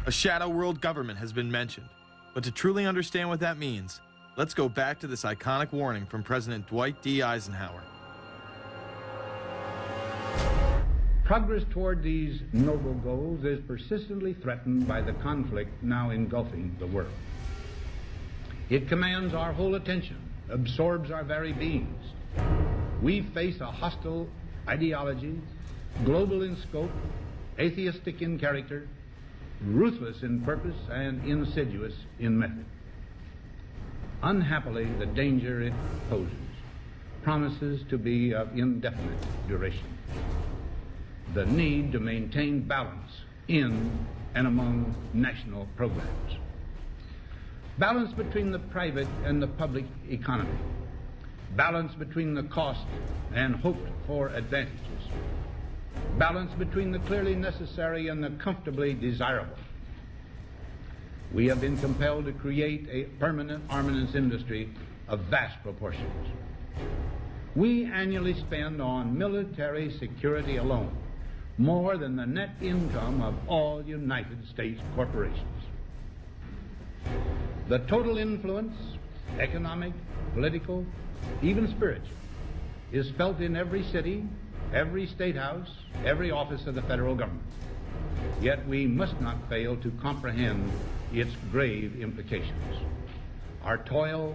A shadow world government has been mentioned, but to truly understand what that means, let's go back to this iconic warning from President Dwight D. Eisenhower. Progress toward these noble goals is persistently threatened by the conflict now engulfing the world. It commands our whole attention, absorbs our very beings. We face a hostile ideology, global in scope, atheistic in character, ruthless in purpose, and insidious in method. Unhappily, the danger it poses promises to be of indefinite duration. The need to maintain balance in and among national programs. Balance between the private and the public economy. Balance between the cost and hoped for advantages. Balance between the clearly necessary and the comfortably desirable. We have been compelled to create a permanent armaments industry of vast proportions. We annually spend on military security alone more than the net income of all United States corporations. The total influence, economic, political, even spiritual, is felt in every city, every state house, every office of the federal government. Yet we must not fail to comprehend its grave implications. Our toil,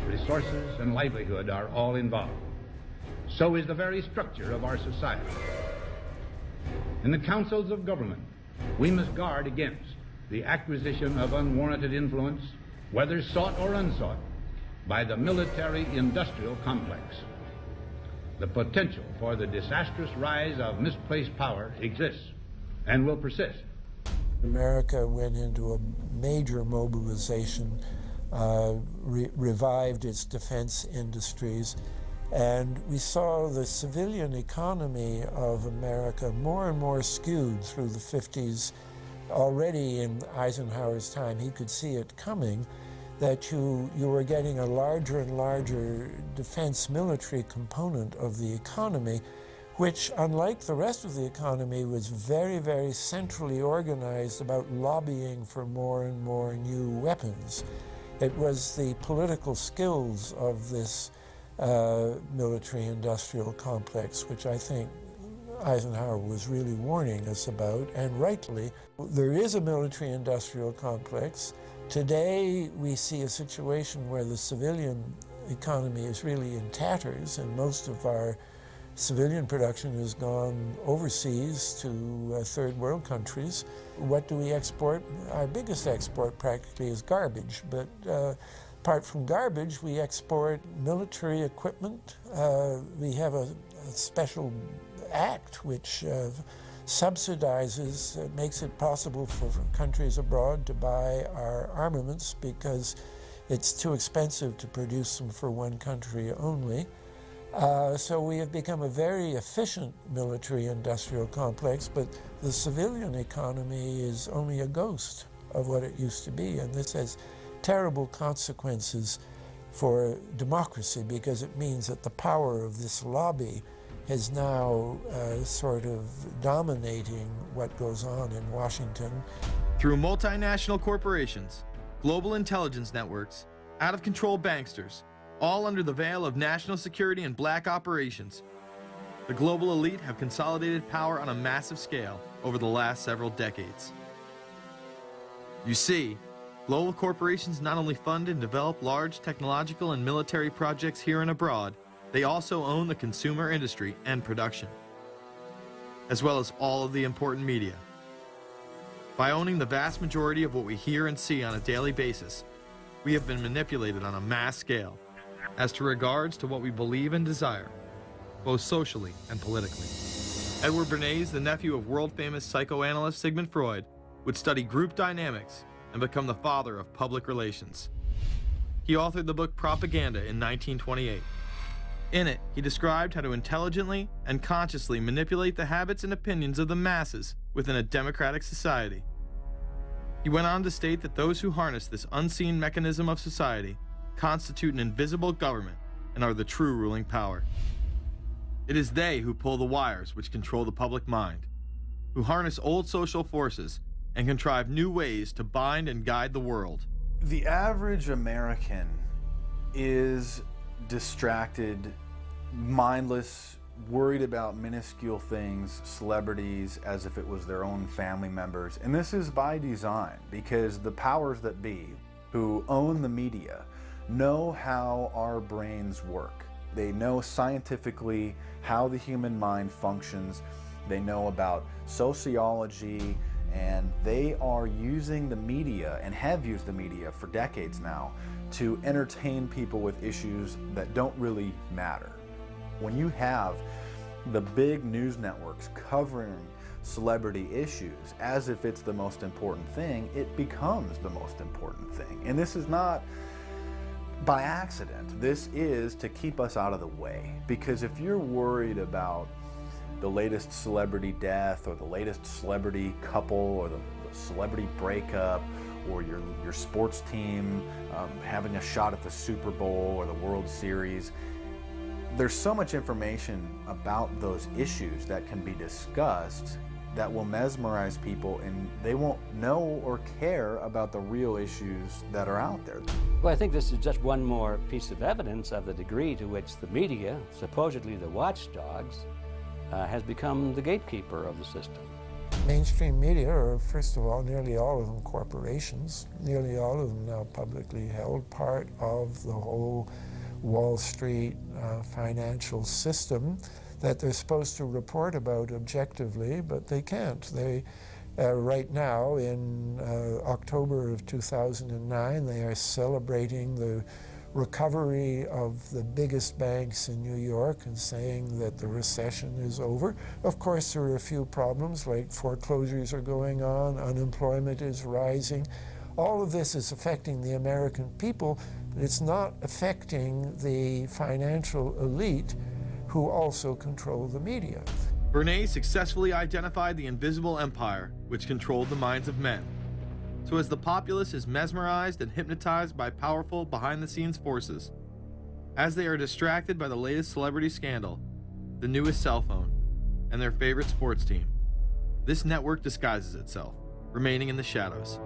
resources, and livelihood are all involved. So is the very structure of our society. In the councils of government, we must guard against the acquisition of unwarranted influence, whether sought or unsought, by the military-industrial complex. The potential for the disastrous rise of misplaced power exists and will persist. America went into a major mobilization, revived its defense industries, and we saw the civilian economy of America more and more skewed through the 50s. Already in Eisenhower's time, he could see it coming, that you were getting a larger and larger defense military component of the economy, which, unlike the rest of the economy, was very, very centrally organized about lobbying for more and more new weapons. It was the political skills of this military-industrial complex, which I think Eisenhower was really warning us about, and rightly. There is a military-industrial complex. Today, we see a situation where the civilian economy is really in tatters, and most of our civilian production has gone overseas to third world countries. What do we export? Our biggest export practically is garbage, but apart from garbage, we export military equipment. We have a special act which subsidizes, makes it possible for countries abroad to buy our armaments because it's too expensive to produce them for one country only. So we have become a very efficient military-industrial complex, but the civilian economy is only a ghost of what it used to be, and this has terrible consequences for democracy because it means that the power of this lobby is now sort of dominating what goes on in Washington. Through multinational corporations, global intelligence networks, out-of-control banksters, all under the veil of national security and black operations, the global elite have consolidated power on a massive scale over the last several decades. You see, global corporations not only fund and develop large technological and military projects here and abroad, they also own the consumer industry and production, as well as all of the important media. By owning the vast majority of what we hear and see on a daily basis, we have been manipulated on a mass scale as to regards to what we believe and desire, both socially and politically. Edward Bernays, the nephew of world-famous psychoanalyst Sigmund Freud, would study group dynamics and become the father of public relations. He authored the book Propaganda in 1928. In it, he described how to intelligently and consciously manipulate the habits and opinions of the masses within a democratic society. He went on to state that those who harness this unseen mechanism of society constitute an invisible government and are the true ruling power. It is they who pull the wires which control the public mind, who harness old social forces and contrive new ways to bind and guide the world. The average American is distracted, mindless, worried about minuscule things, celebrities, as if it was their own family members. And this is by design, because the powers that be, who own the media, know how our brains work. They know scientifically how the human mind functions. They know about sociology, and they are using the media, and have used the media for decades now, to entertain people with issues that don't really matter. When you have the big news networks covering celebrity issues as if it's the most important thing, it becomes the most important thing. And this is not by accident. This is to keep us out of the way. Because if you're worried about the latest celebrity death, or the latest celebrity couple, or the celebrity breakup, or your sports team having a shot at the Super Bowl or the World Series, there's so much information about those issues that can be discussed that will mesmerize people, and they won't know or care about the real issues that are out there. Well, I think this is just one more piece of evidence of the degree to which the media, supposedly the watchdogs, has become the gatekeeper of the system. Mainstream media are, first of all, nearly all of them corporations, nearly all of them now publicly held, part of the whole Wall Street financial system that they're supposed to report about objectively, but they can't. They, right now, in October of 2009, they are celebrating the recovery of the biggest banks in New York and saying that the recession is over. Of course, there are a few problems, like foreclosures are going on, unemployment is rising. All of this is affecting the American people, but it's not affecting the financial elite who also control the media. Bernays successfully identified the invisible empire which controlled the minds of men. So as the populace is mesmerized and hypnotized by powerful behind-the-scenes forces, as they are distracted by the latest celebrity scandal, the newest cell phone, and their favorite sports team, this network disguises itself, remaining in the shadows.